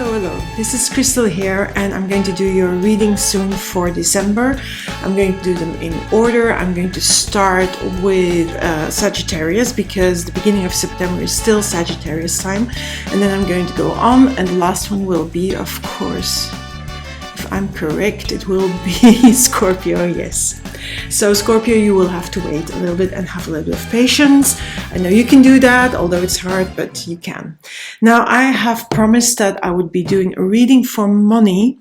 Hello. This is Crystal here, and I'm going to do your reading soon for December. I'm going to do them in order. I'm going to start with Sagittarius because the beginning of September is still Sagittarius time, and then I'm going to go on, and the last one will be, of course, if I'm correct, it will be Scorpio, yes. So Scorpio, you will have to wait a little bit and have a little bit of patience. I know you can do that, although it's hard, but you can. Now, I have promised that I would be doing a reading for money,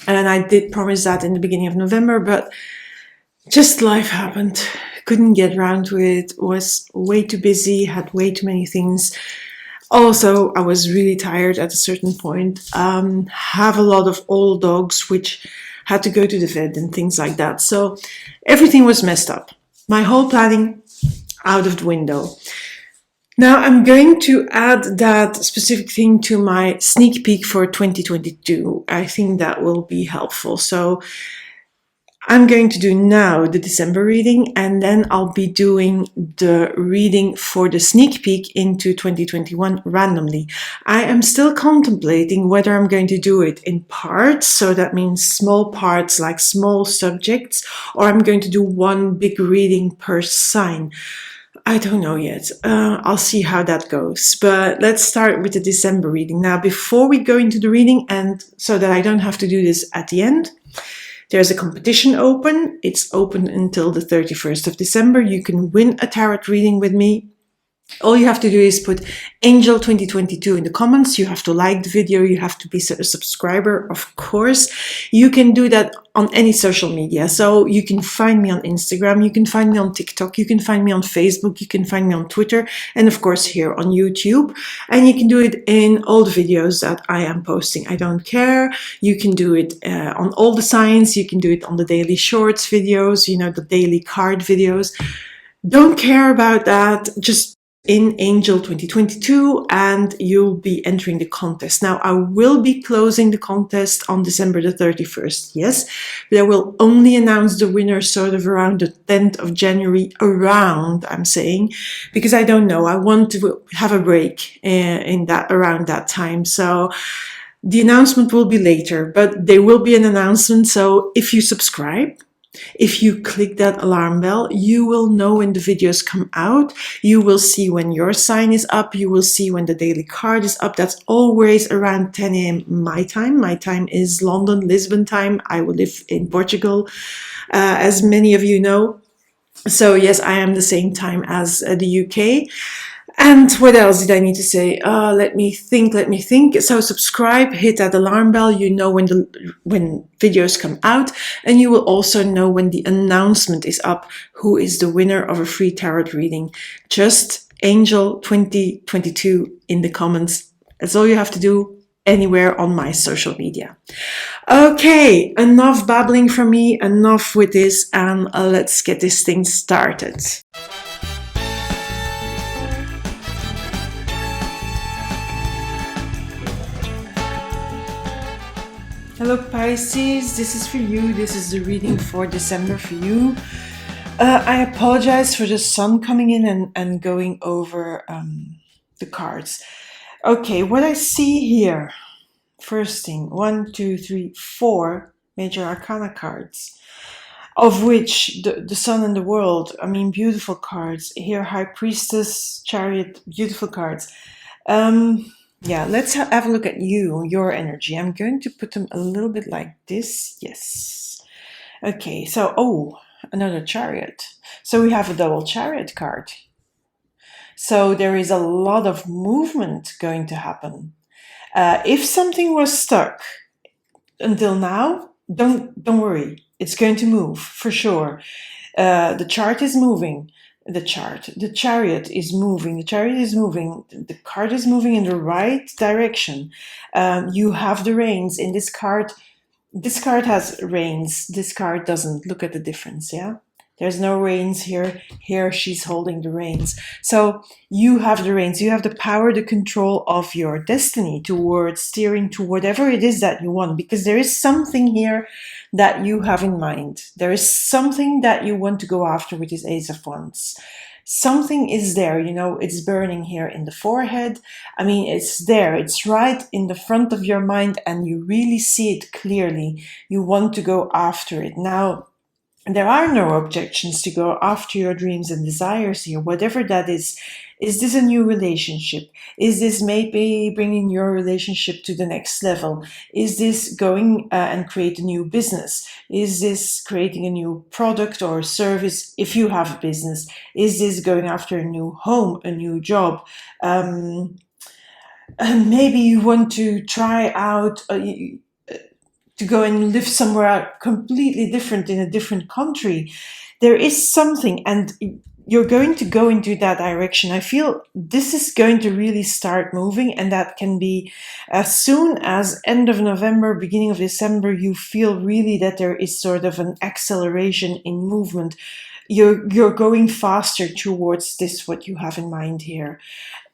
and I did promise that in the beginning of November, but just life happened. Couldn't get around to it, was way too busy, had way too many things. Also, I was really tired at a certain point. Have a lot of old dogs, which had to go to the vet and things like that. So everything was messed up. My whole planning out of the window. Now I'm going to add that specific thing to my sneak peek for 2022. I think that will be helpful. So I'm going to do now the December reading, and then I'll be doing the reading for the sneak peek into 2021 randomly. I am still contemplating whether I'm going to do it in parts, so that means small parts like small subjects, or I'm going to do one big reading per sign. I don't know yet. I'll see how that goes. But let's start with the December reading. Now, before we go into the reading, and so that I don't have to do this at the end, there's a competition open. It's open until the 31st of December. You can win a tarot reading with me. All you have to do is put Angel 2022 in the comments. You have to like the video. You have to be a subscriber, of course. You can do that on any social media. So you can find me on Instagram. You can find me on TikTok. You can find me on Facebook. You can find me on Twitter. And of course here on YouTube. And you can do it in all the videos that I am posting. I don't care. You can do it on all the signs. You can do it on the daily shorts videos, the daily card videos. Don't care about that. Just in Angel 2022, and you'll be entering the contest. Now, I will be closing the contest on December the 31st, yes, but I will only announce the winner sort of around the 10th of January, I'm saying, because I don't know. I want to have a break around that time. So the announcement will be later, but there will be an announcement. So if you subscribe, if you click that alarm bell, you will know when the videos come out. You will see when your sign is up. You will see when the daily card is up. That's always around 10 a.m. my time. My time is London, Lisbon time. I will live in Portugal, as many of you know. So yes, I am the same time as the UK. And what else did I need to say? Let me think. So subscribe, hit that alarm bell. You know when videos come out, and you will also know when the announcement is up, who is the winner of a free tarot reading. Just Angel 2022 in the comments. That's all you have to do anywhere on my social media. Okay, enough babbling from me, enough with this, and let's get this thing started. Hello Pisces, this is for you. This is the reading for December for you. I apologize for the sun coming in and going over the cards. Okay, what I see here, first thing, 1, 2, 3, 4 major arcana cards, of which the sun and the world, beautiful cards. Here, High Priestess, Chariot, beautiful cards. Yeah, let's have a look at your energy. I'm going to put them a little bit like this. Yes. Okay, so, another Chariot. So we have a double Chariot card. So there is a lot of movement going to happen. If something was stuck until now, don't worry. It's going to move, for sure. The chart is moving. The chariot is moving. The card is moving in the right direction. You have the reins in this card. This card has reins. This card doesn't. Look at the difference, yeah? There's no reins here. Here she's holding the reins. So you have the reins. You have the power, the control of your destiny towards steering to whatever it is that you want, because there is something here that you have in mind. There is something that you want to go after with this Ace of Wands. something is there, it's burning here in the forehead. I mean, it's there, it's right in the front of your mind, and you really see it clearly. You want to go after it. Now, there are no objections to go after your dreams and desires here, whatever that is. Is this a new relationship? Is this maybe bringing your relationship to the next level? Is this going and create a new business? Is this creating a new product or service if you have a business? Is this going after a new home, a new job? And maybe you want to try out to go and live somewhere completely different in a different country. There is something, and you're going to go into that direction. I feel this is going to really start moving, and that can be as soon as end of November, beginning of December. You feel really that there is sort of an acceleration in movement. You're going faster towards this, what you have in mind here.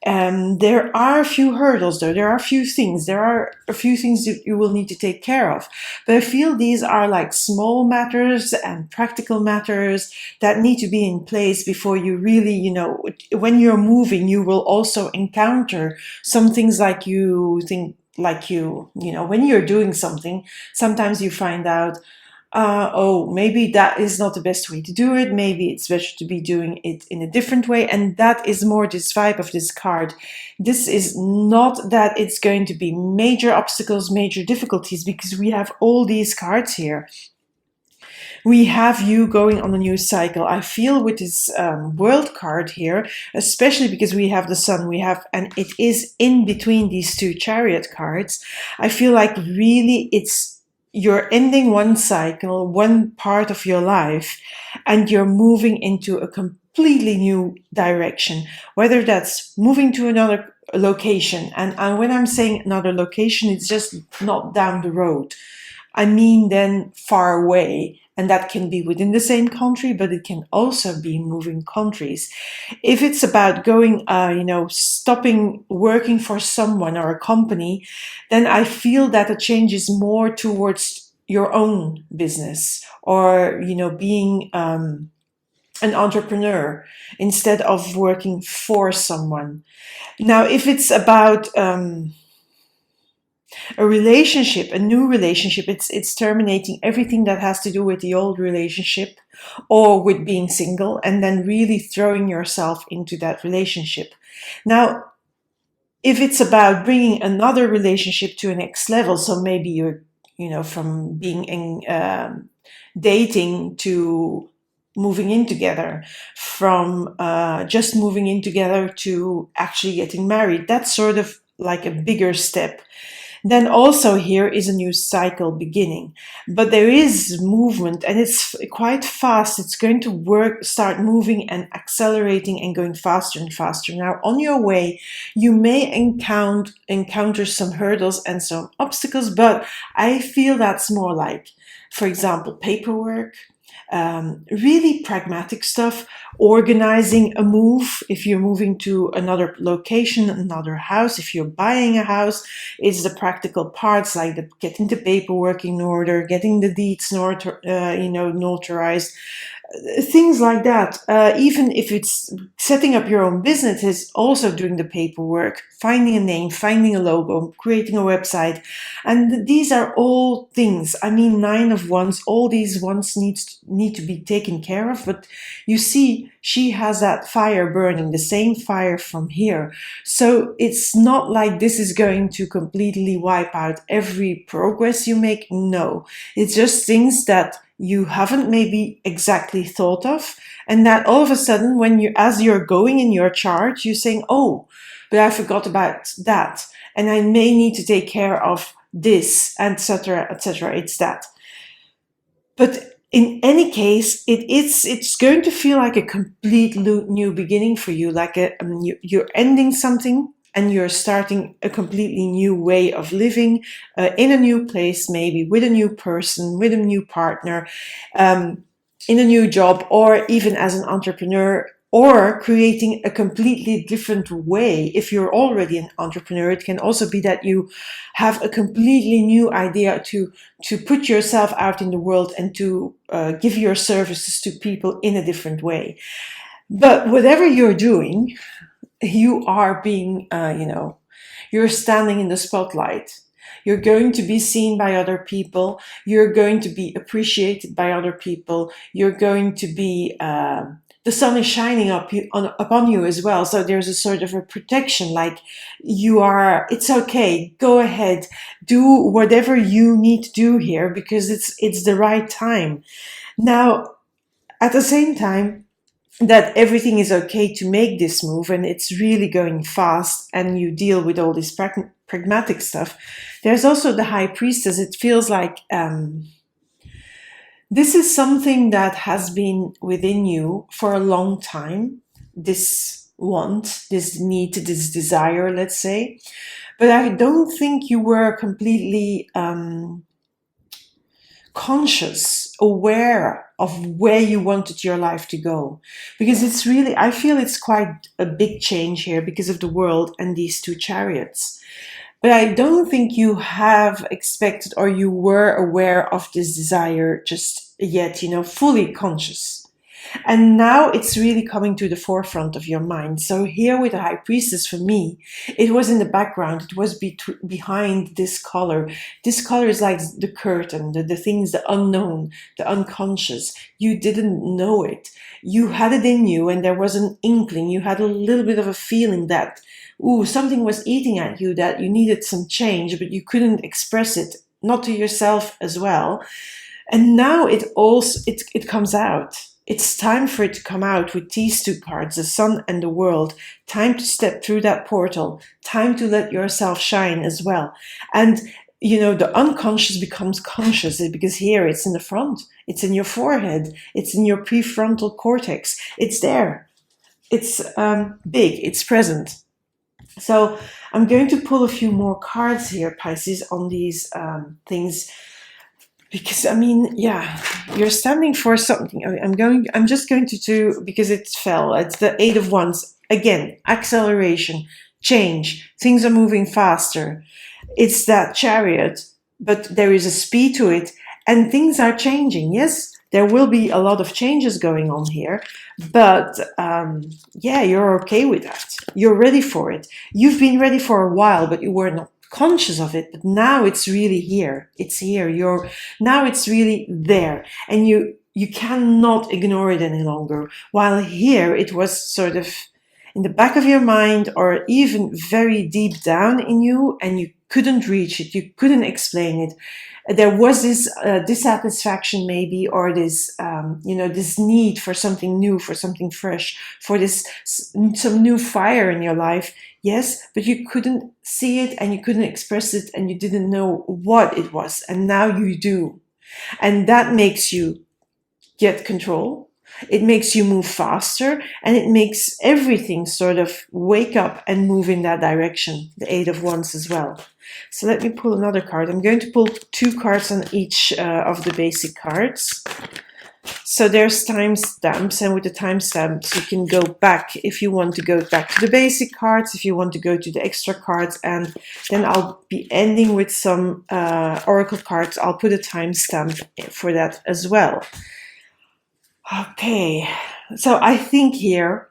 There are a few hurdles, though. There are a few things. There are a few things that you will need to take care of. But I feel these are like small matters and practical matters that need to be in place before you really, when you're moving, you will also encounter some things like you think, when you're doing something, sometimes you find out, oh, maybe that is not the best way to do it. Maybe it's better to be doing it in a different way. And that is more this vibe of this card. This is not that it's going to be major obstacles, major difficulties, because we have all these cards here. We have you going on a new cycle. I feel with this world card here, especially because we have the sun, and it is in between these two chariot cards. I feel like really you're ending one cycle, one part of your life, and you're moving into a completely new direction, whether that's moving to another location. And when I'm saying another location, it's just not down the road. I mean then far away. And that can be within the same country, but it can also be moving countries. If it's about going, stopping working for someone or a company, then I feel that the change is more towards your own business, or, being an entrepreneur instead of working for someone. Now, if it's about a relationship, a new relationship, it's terminating everything that has to do with the old relationship or with being single, and then really throwing yourself into that relationship. Now, if it's about bringing another relationship to a next level, so maybe you're, from being in dating to moving in together, from just moving in together to actually getting married, that's sort of like a bigger step. Then also here is a new cycle beginning, but there is movement, and it's quite fast. It's going to start moving and accelerating and going faster and faster. Now, on your way, you may encounter some hurdles and some obstacles, but I feel that's more like, for example, paperwork, really pragmatic stuff, organizing a move. If you're moving to another location, another house, if you're buying a house, it's the practical parts like getting the paperwork in order, getting the deeds notarized, things like that. Even if it's setting up your own business, it's also doing the paperwork, finding a name, finding a logo, creating a website. And these are all things. I mean, 9 of Wands, all these ones need to be taken care of. But you see, she has that fire burning, the same fire from here. So it's not like this is going to completely wipe out every progress you make. No, it's just things that you haven't maybe exactly thought of, and that all of a sudden, as you're going in your chart, you're saying, oh, but I forgot about that, and I may need to take care of this, etc., etc. It's that. But in any case, it's going to feel like a complete new beginning for you, like you're ending something and you're starting a completely new way of living, in a new place, maybe with a new person, with a new partner, in a new job, or even as an entrepreneur, or creating a completely different way. If you're already an entrepreneur, it can also be that you have a completely new idea to put yourself out in the world and to give your services to people in a different way. But whatever you're doing, you are being, you're standing in the spotlight. You're going to be seen by other people. You're going to be appreciated by other people. You're going to be, the sun is shining upon you as well. So there's a sort of a protection, like it's okay. Go ahead, do whatever you need to do here because it's the right time. Now, at the same time, that everything is okay to make this move and it's really going fast and you deal with all this pragmatic stuff. There's also the High Priestess. It feels like this is something that has been within you for a long time, this want, this need, this desire, let's say. But I don't think you were completely conscious, aware of where you wanted your life to go. Because it's really, I feel it's quite a big change here because of the world and these two chariots. But I don't think you have expected or you were aware of this desire just yet, fully conscious. And now it's really coming to the forefront of your mind. So here with the High Priestess, for me, it was in the background. It was behind this color. This color is like the curtain, the things, the unknown, the unconscious. You didn't know it. You had it in you and there was an inkling. You had a little bit of a feeling that, something was eating at you, that you needed some change, but you couldn't express it, not to yourself as well. And now it comes out. It's time for it to come out with these two cards, the sun and the world. Time to step through that portal. Time to let yourself shine as well. And, the unconscious becomes conscious because here it's in the front. It's in your forehead. It's in your prefrontal cortex. It's there. It's big. It's present. So I'm going to pull a few more cards here, Pisces, on these things. Because you're standing for something. I'm just going to do, because it fell. It's the Eight of Wands. Again, acceleration, change. Things are moving faster. It's that Chariot, but there is a speed to it and things are changing. Yes, there will be a lot of changes going on here, but you're okay with that. You're ready for it. You've been ready for a while, but you were not conscious of it, but now it's really here. It's here. Now it's really there, and you cannot ignore it any longer. While here it was sort of in the back of your mind or even very deep down in you, and you couldn't reach it. You couldn't explain it. There was this dissatisfaction maybe, or this this need for something new, for something fresh, for some new fire in your life. Yes, but you couldn't see it and you couldn't express it and you didn't know what it was. And now you do. And that makes you get control. It makes you move faster and it makes everything sort of wake up and move in that direction. The Eight of Wands as well. So let me pull another card. I'm going to pull 2 cards on each of the basic cards. So there's timestamps, and with the timestamps you can go back if you want to go back to the basic cards, if you want to go to the extra cards, and then I'll be ending with some oracle cards. I'll put a timestamp for that as well. Okay, so I think here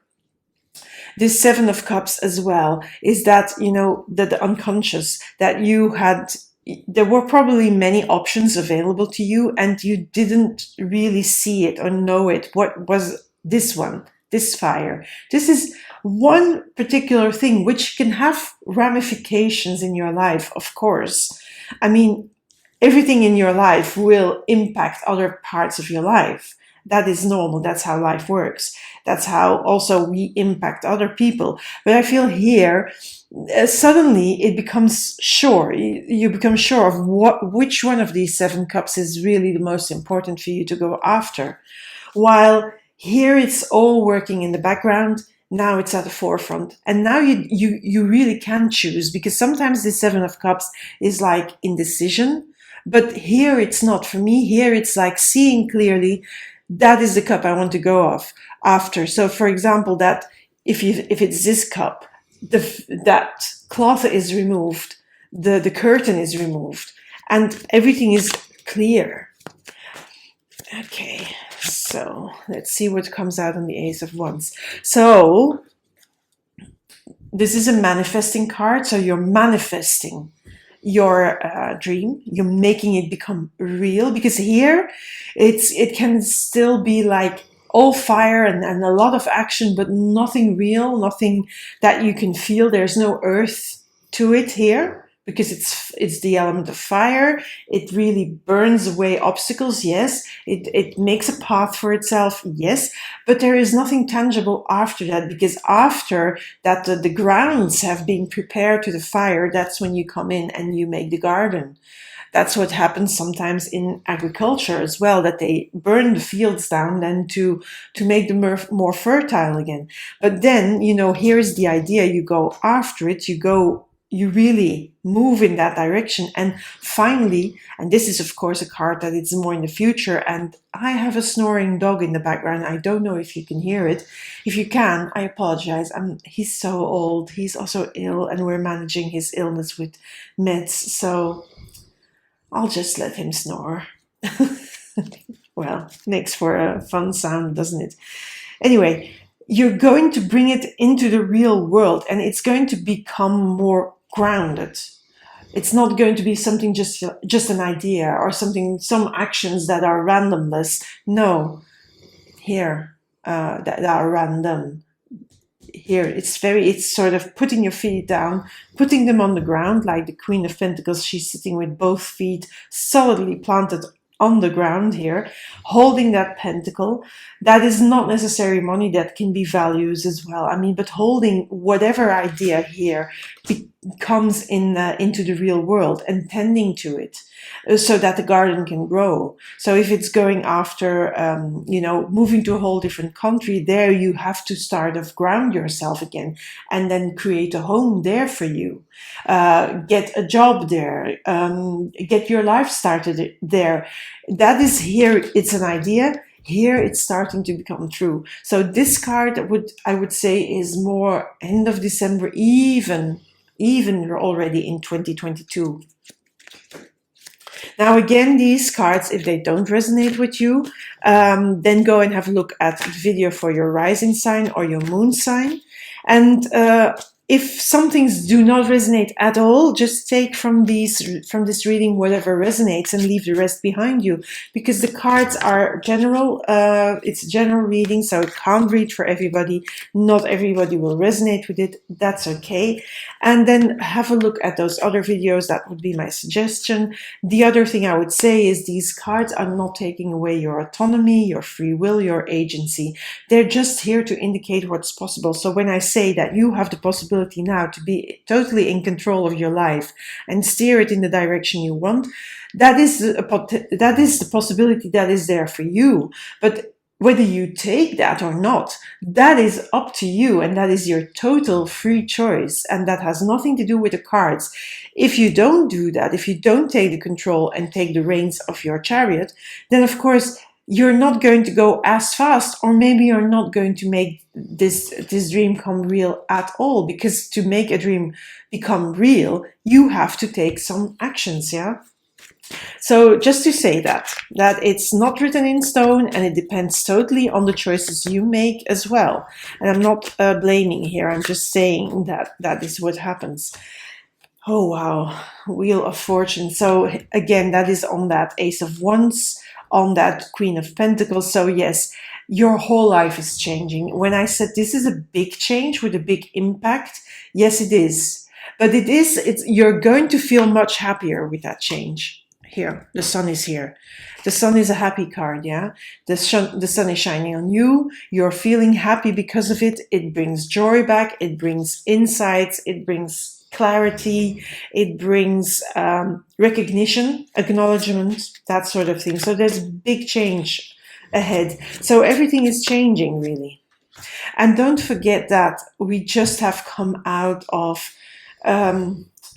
this Seven of Cups as well is that, that the unconscious, that there were probably many options available to you and you didn't really see it or know it. What was this one, this fire? This is one particular thing which can have ramifications in your life, of course. I mean, everything in your life will impact other parts of your life. That is normal. That's how life works. That's how also we impact other people. But I feel here, suddenly it becomes sure. You become sure of which one of these 7 cups is really the most important for you to go after. While here it's all working in the background, now it's at the forefront. And now you really can choose, because sometimes the 7 of cups is like indecision. But here it's not. For me, here it's like seeing clearly, that is the cup I want to go after. So, for example, that if it's this cup, that cloth is removed, the curtain is removed, and everything is clear. Okay, so So let's see what comes out on the Ace of Wands. So this is a manifesting card. So you're manifesting your dream. You're making it become real, because here it can still be like all fire and a lot of action, but nothing real, nothing that you can feel. There's no earth to it here, because it's the element of fire. It really burns away obstacles, yes. It makes a path for itself, yes. But there is nothing tangible after that, because after that the grounds have been prepared to the fire, that's when you come in and you make the garden. That's what happens sometimes in agriculture as well, that they burn the fields down then to make them more fertile again. But then, you know, here's the idea. You go after it, you really move in that direction. And finally, and this is of course a card that it's more in the future, and I have a snoring dog in the background. I don't know if you can hear it. If you can, I apologize. He's so old. He's also ill, and we're managing his illness with meds. So I'll just let him snore. Well, makes for a fun sound, doesn't it? Anyway, you're going to bring it into the real world, and it's going to become more grounded. It's not going to be something just an idea or some actions that are randomless. No, here that are random. Here it's sort of putting your feet down, putting them on the ground, like the Queen of Pentacles. She's sitting with both feet solidly planted on the ground here, holding that pentacle. That is not necessarily money. That can be values as well. I mean, but holding whatever idea here comes into the real world and tending to it, so that the garden can grow. So if it's going after, moving to a whole different country, there you have to start to ground yourself again, and then create a home there for you. Get a job there. Get your life started there. That is here. It's an idea. Here it's starting to become true. So this card I would say is more end of December, even already in 2022. Now again, these cards, if they don't resonate with you, then go and have a look at the video for your rising sign or your moon sign. And if some things do not resonate at all, just take from this reading whatever resonates and leave the rest behind you, because the cards are general. It's a general reading, so it can't read for everybody. Not everybody will resonate with it. That's okay. And then have a look at those other videos. That would be my suggestion. The other thing I would say is these cards are not taking away your autonomy, your free will, your agency. They're just here to indicate what's possible. So when I say that you have the possibility now to be totally in control of your life and steer it in the direction you want, that is the possibility that is there for you. But whether you take that or not, that is up to you, and that is your total free choice, and that has nothing to do with the cards. If you don't do that, if you don't take the control and take the reins of your chariot, then of course you're not going to go as fast, or maybe you're not going to make this dream come real at all, because to make a dream become real, you have to take some actions, yeah? So just to say that it's not written in stone, and it depends totally on the choices you make as well. And I'm not blaming here. I'm just saying that is what happens. Oh, wow. Wheel of Fortune. So again, that is on that Ace of Wands, on that Queen of Pentacles. So yes, your whole life is changing. When I said this is a big change with a big impact, yes, it is. But you're going to feel much happier with that change. Here, the sun is here. The sun is a happy card, yeah? The sun is shining on you. You're feeling happy because of it. It brings joy back. It brings insights. It brings clarity. It brings recognition, acknowledgement, that sort of thing. So there's big change ahead. So everything is changing, really. And don't forget that we just have come out of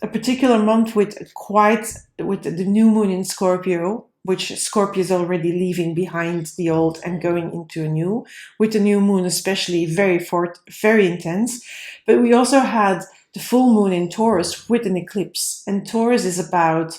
a particular month with the new moon in Scorpio, which Scorpio is already leaving behind the old and going into a new, with the new moon especially very intense. But we also had the full moon in Taurus with an eclipse, and Taurus is about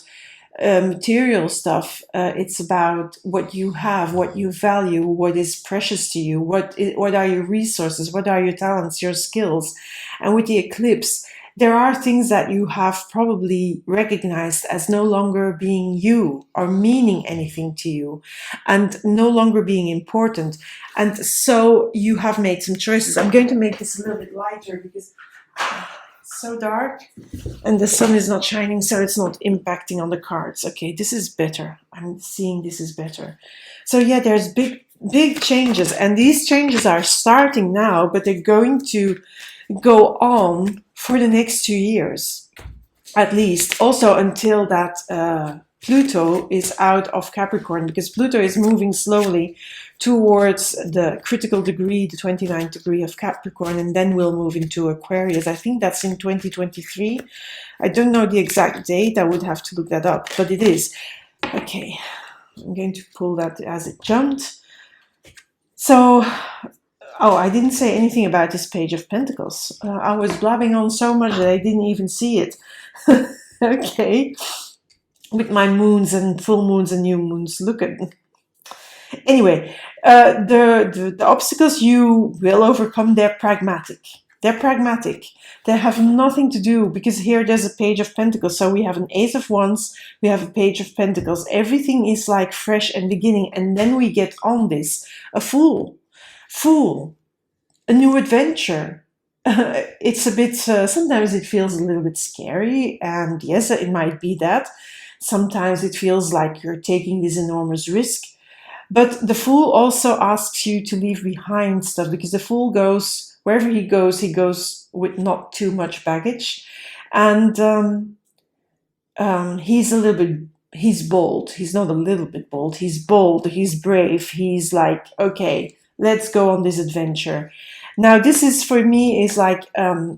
material stuff. It's about what you have, what you value, what is precious to you, what are your resources, what are your talents, your skills. And with the eclipse, there are things that you have probably recognized as no longer being you or meaning anything to you and no longer being important. And so you have made some choices. I'm going to make this a little bit lighter because it's so dark and the sun is not shining, so it's not impacting on the cards. Okay, this is better. I'm seeing this is better. So yeah, there's big changes, and these changes are starting now, but they're going to go on for the next 2 years, at least. Also until that Pluto is out of Capricorn, because Pluto is moving slowly towards the critical degree, the 29th degree of Capricorn, and then we'll move into Aquarius. I think that's in 2023. I don't know the exact date. I would have to look that up, but it is. Okay, I'm going to pull that as it jumped. So, oh, I didn't say anything about this Page of Pentacles. I was blabbing on so much that I didn't even see it. Okay, with my moons and full moons and new moons. Look at. Anyway, the obstacles you will overcome. They're pragmatic. They're pragmatic. They have nothing to do, because here there's a Page of Pentacles. So we have an Ace of Wands, we have a Page of Pentacles. Everything is like fresh and beginning. And then we get on this, a Fool, a new adventure. It's a bit, sometimes it feels a little bit scary. And yes, it might be that. Sometimes it feels like you're taking this enormous risk. But the Fool also asks you to leave behind stuff, because the Fool goes, wherever he goes with not too much baggage. And he's a little bit, he's bold. He's not a little bit bold. He's bold. He's brave. He's like, okay, let's go on this adventure. Now, this is, for me, is like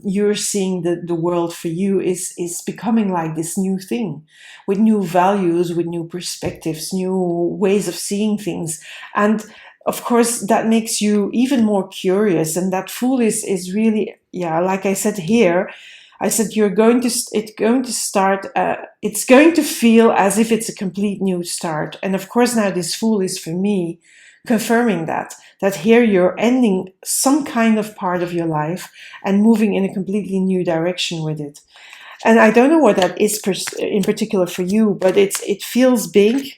you're seeing the world for you is becoming like this new thing, with new values, with new perspectives, new ways of seeing things. And of course, that makes you even more curious. And that Fool is really, yeah, like I said here, I said it's going to feel as if it's a complete new start. And of course, now this Fool is, for me, confirming that here you're ending some kind of part of your life and moving in a completely new direction with it. And I don't know what that is in particular for you, but it feels big,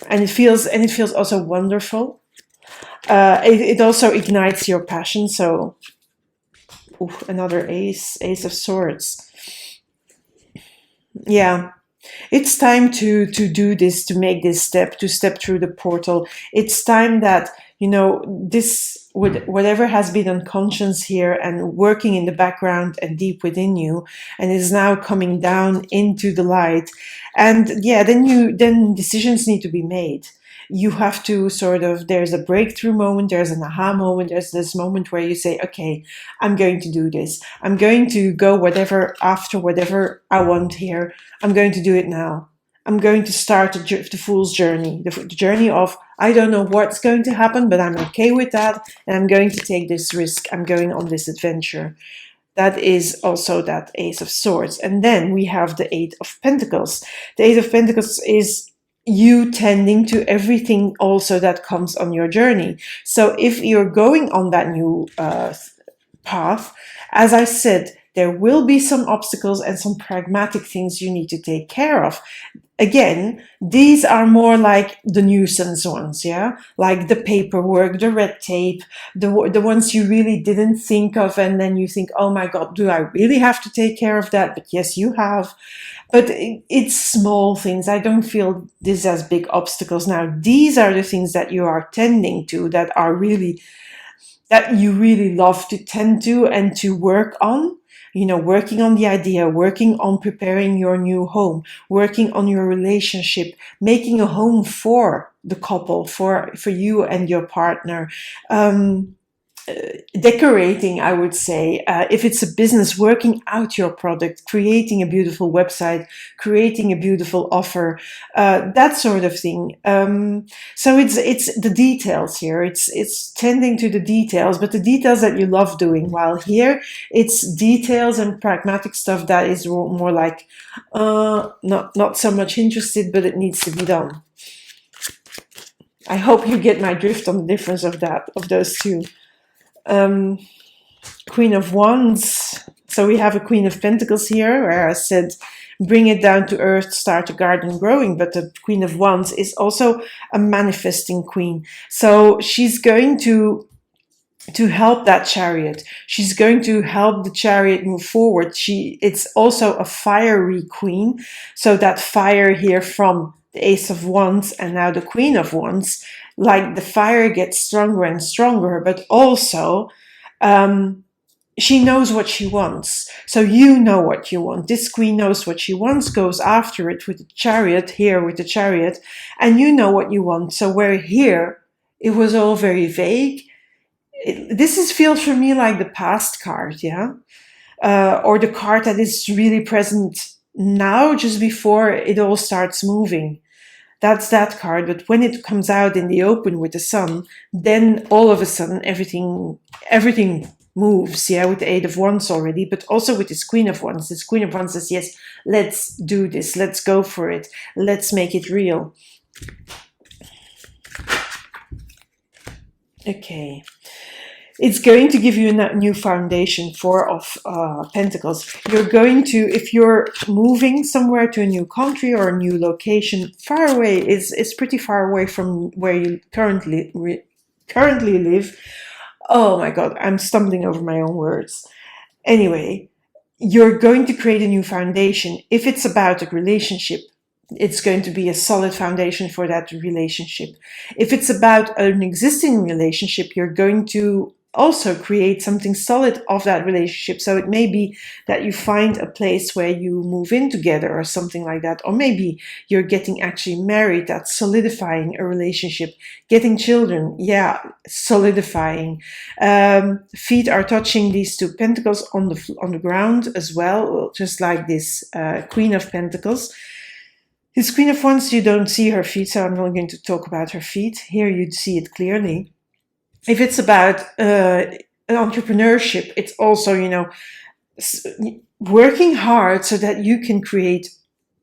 and it feels also wonderful. It also ignites your passion. So, another Ace of Swords. Yeah. It's time to do this, to make this step, to step through the portal. It's time that, this, whatever has been unconscious here and working in the background and deep within you, and is now coming down into the light. And yeah, then decisions need to be made. You have to there's a breakthrough moment, there's an aha moment, there's this moment where you say, okay, I'm going to do this. I'm going to go after whatever I want here. I'm going to do it now. I'm going to start the Fool's journey, the journey of, I don't know what's going to happen, but I'm okay with that. And I'm going to take this risk. I'm going on this adventure. That is also that Ace of Swords. And then we have the Eight of Pentacles. The Eight of Pentacles is you tending to everything also that comes on your journey. So if you're going on that new path, as I said, there will be some obstacles and some pragmatic things you need to take care of. Again, these are more like the nuisance ones, yeah? Like the paperwork, the red tape, the ones you really didn't think of, and then you think, oh my God, do I really have to take care of that? But yes, you have. But it's small things. I don't feel this as big obstacles. Now, these are the things that you are tending to, that you really love to tend to and to work on. Working on the idea, working on preparing your new home, working on your relationship, making a home for the couple, for you and your partner. decorating, I would say, if it's a business, working out your product, creating a beautiful website, creating a beautiful offer, that sort of thing. So it's the details here. It's tending to the details, but the details that you love doing. While here, it's details and pragmatic stuff that is more like not so much interested, but it needs to be done. I hope you get my drift on the difference of those two. Queen of Wands. So we have a Queen of Pentacles here, where I said, bring it down to earth, start a garden growing. But the Queen of Wands is also a manifesting queen. So she's going to help that chariot. She's going to help the chariot move forward. It's also a fiery queen. So that fire here from the Ace of Wands and now the Queen of Wands, like the fire gets stronger and stronger, but also she knows what she wants. So you know what you want. This queen knows what she wants, goes after it with the chariot, here with the chariot, and you know what you want. So where here, it was all very vague. This feels for me like the past card, yeah? Or the card that is really present now, just before it all starts moving. That's that card. But when it comes out in the open with the sun, then all of a sudden everything moves, yeah, with the Eight of Wands already, but also with this Queen of Wands. This Queen of Wands says, yes, let's do this. Let's go for it. Let's make it real. Okay. It's going to give you a new foundation, Four of Pentacles. You're going to, if you're moving somewhere to a new country or a new location, far away, it's pretty far away from where you currently live. Oh my God, I'm stumbling over my own words. Anyway, you're going to create a new foundation. If it's about a relationship, it's going to be a solid foundation for that relationship. If it's about an existing relationship, you're going to also create something solid of that relationship. So it may be that you find a place where you move in together or something like that. Or maybe you're getting actually married, that's solidifying a relationship. Getting children, yeah, solidifying. Feet are touching these two pentacles on the ground as well, just like this Queen of Pentacles. This Queen of Wands, you don't see her feet, so I'm not going to talk about her feet. Here you see it clearly. If it's about an entrepreneurship, it's also, working hard so that you can create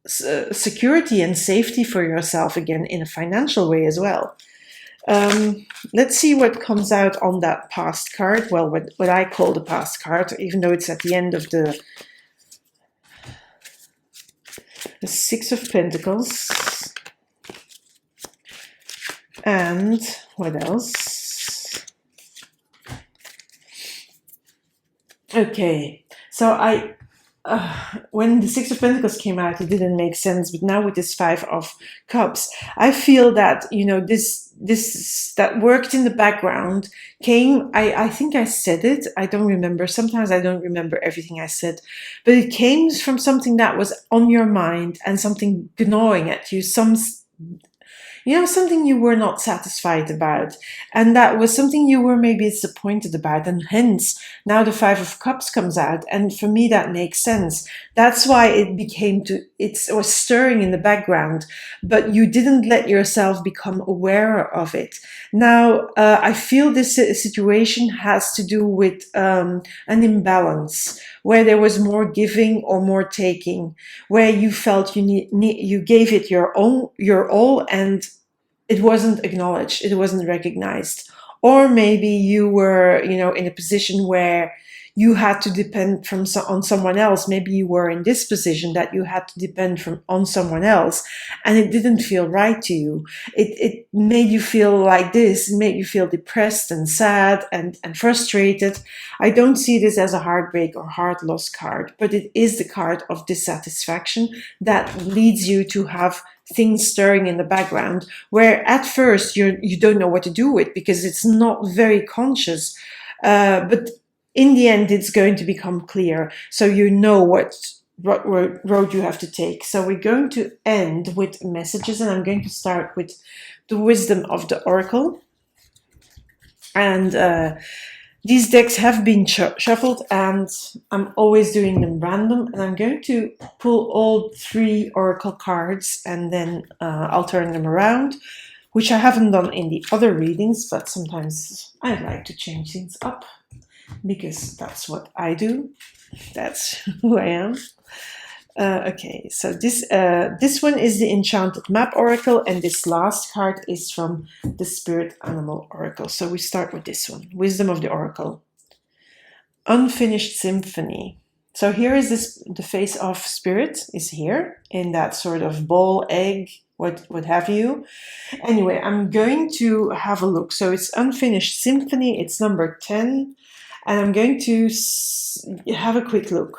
security and safety for yourself again in a financial way as well. Let's see what comes out on that past card. Well, what I call the past card, even though it's at the end of the Six of Pentacles. And what else? Okay, so when the Six of Pentacles came out, it didn't make sense. But now with this Five of Cups, I feel that, this that worked in the background came, I think I said it, I don't remember. Sometimes I don't remember everything I said. But it came from something that was on your mind and something gnawing at you, something you were not satisfied about. And that was something you were maybe disappointed about. And hence, now the Five of Cups comes out. And for me, that makes sense. That's why it was stirring in the background. But you didn't let yourself become aware of it. Now, I feel this situation has to do with an imbalance, where there was more giving or more taking, where you felt you gave it your all, and it wasn't acknowledged, it wasn't recognized. Or maybe you were, in a position where you had to depend on someone else. Maybe you were in this position that you had to depend on someone else, and it didn't feel right to you. It made you feel like this. It made you feel depressed and sad and frustrated. I don't see this as a heartbreak or heart loss card, but it is the card of dissatisfaction that leads you to have things stirring in the background, where at first you don't know what to do with, because it's not very conscious. But in the end, it's going to become clear. So you know what road you have to take. So we're going to end with messages, and I'm going to start with the wisdom of the Oracle. And These decks have been shuffled, and I'm always doing them random, and I'm going to pull all 3 oracle cards and then I'll turn them around, which I haven't done in the other readings, but sometimes I like to change things up because that's what I do. That's who I am. Okay, so this one is the Enchanted Map Oracle, and this last card is from the Spirit Animal Oracle. So we start with this one, Wisdom of the Oracle. Unfinished Symphony. So here is the face of Spirit is here in that sort of ball, egg, what have you. Anyway, I'm going to have a look. So it's Unfinished Symphony, it's number 10, and I'm going to have a quick look.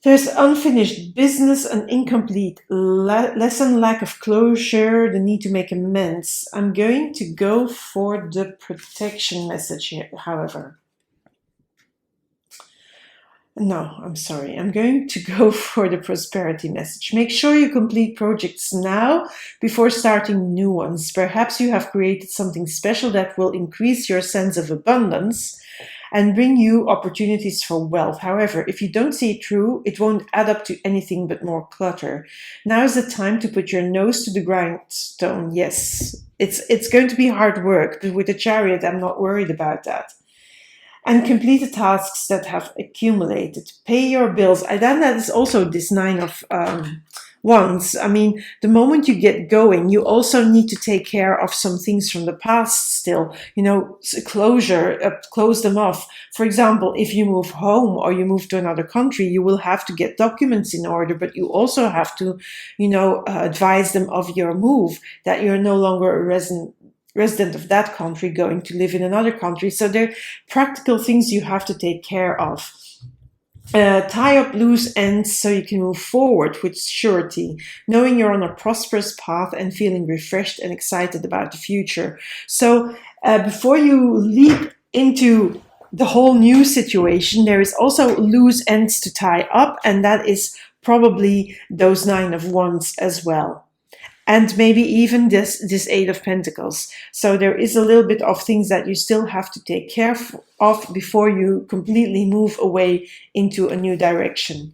There's unfinished business, an incomplete lesson, lack of closure, the need to make amends. I'm going to go for the protection message here, however. No, I'm sorry. I'm going to go for the prosperity message. Make sure you complete projects now before starting new ones. Perhaps you have created something special that will increase your sense of abundance and bring you opportunities for wealth. However, if you don't see it through, it won't add up to anything but more clutter. Now is the time to put your nose to the grindstone. Yes, it's going to be hard work, but with the Chariot, I'm not worried about that. And complete the tasks that have accumulated. Pay your bills. And then that is also this 9 of Wands. I mean, the moment you get going, you also need to take care of some things from the past still. You know, closure, close them off. For example, if you move home or you move to another country, you will have to get documents in order, but you also have to, you know, advise them of your move, that you're no longer a resident of that country going to live in another country. So there are practical things you have to take care of. Tie up loose ends so you can move forward with surety, knowing you're on a prosperous path and feeling refreshed and excited about the future. So before you leap into the whole new situation, there is also loose ends to tie up, and that is probably those 9 of Wands as well. And maybe even this 8 of Pentacles. So there is a little bit of things that you still have to take care of before you completely move away into a new direction.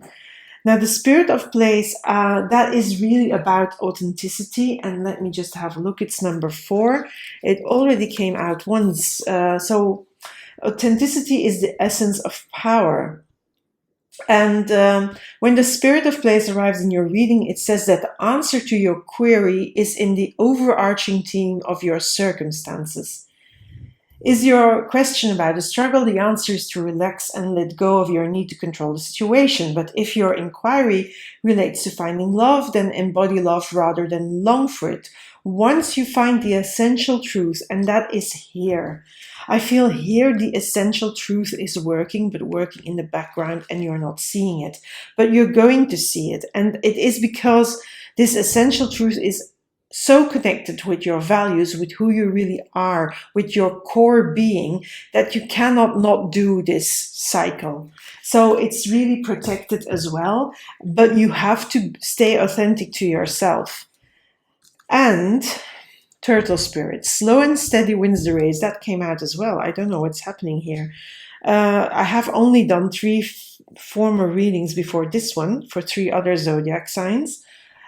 Now, the Spirit of Place, that is really about authenticity. And let me just have a look. It's number 4. It already came out once. So authenticity is the essence of power. And when the Spirit of Place arrives in your reading, it says that the answer to your query is in the overarching theme of your circumstances. Is your question about a struggle? The answer is to relax and let go of your need to control the situation. But if your inquiry relates to finding love, then embody love rather than long for it. Once you find the essential truth, and that is here. I feel here the essential truth is working, but working in the background, and you're not seeing it. But you're going to see it. And it is because this essential truth is so connected with your values, with who you really are, with your core being, that you cannot not do this cycle. So it's really protected as well, but you have to stay authentic to yourself. And Turtle Spirit, slow and steady wins the race. That came out as well. I don't know what's happening here. I have only done 3 former readings before this one for 3 other zodiac signs.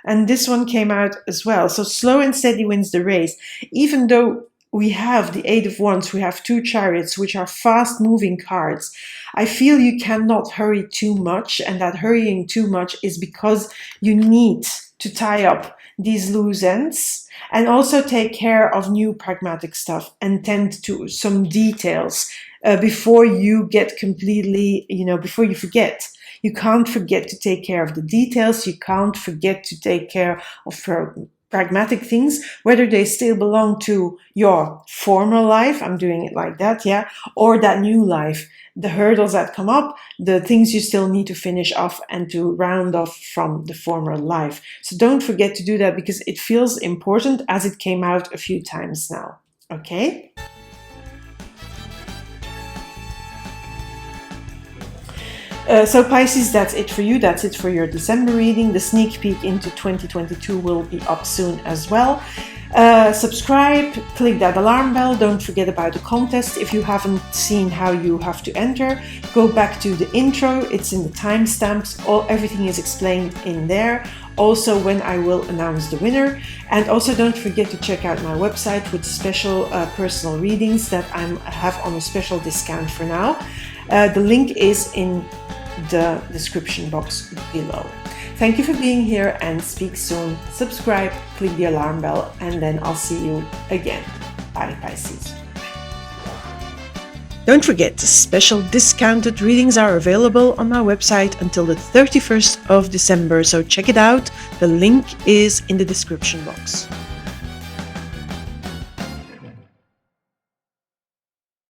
And this one came out as well. So slow and steady wins the race. Even though we have the 8 of Wands, we have 2 chariots, which are fast-moving cards. I feel you cannot hurry too much, and that hurrying too much is because you need to tie up these loose ends and also take care of new pragmatic stuff and tend to some details before you get completely, before you forget. You can't forget to take care of the details. You can't forget to take care of pragmatic things, whether they still belong to your former life, I'm doing it like that, yeah, or that new life. The hurdles that come up, the things you still need to finish off and to round off from the former life. So don't forget to do that because it feels important as it came out a few times now, okay? So Pisces, that's it for you. That's it for your December reading. The sneak peek into 2022 will be up soon as well. Subscribe, click that alarm bell. Don't forget about the contest. If you haven't seen how you have to enter, go back to the intro. It's in the timestamps. Everything is explained in there. Also when I will announce the winner. And also don't forget to check out my website with special personal readings that I have on a special discount for now. The link is in the description box below. Thank you for being here and speak soon. Subscribe, click the alarm bell, and then I'll see you again. Bye, Pisces. Don't forget, special discounted readings are available on my website until the 31st of December, so check it out. The link is in the description box.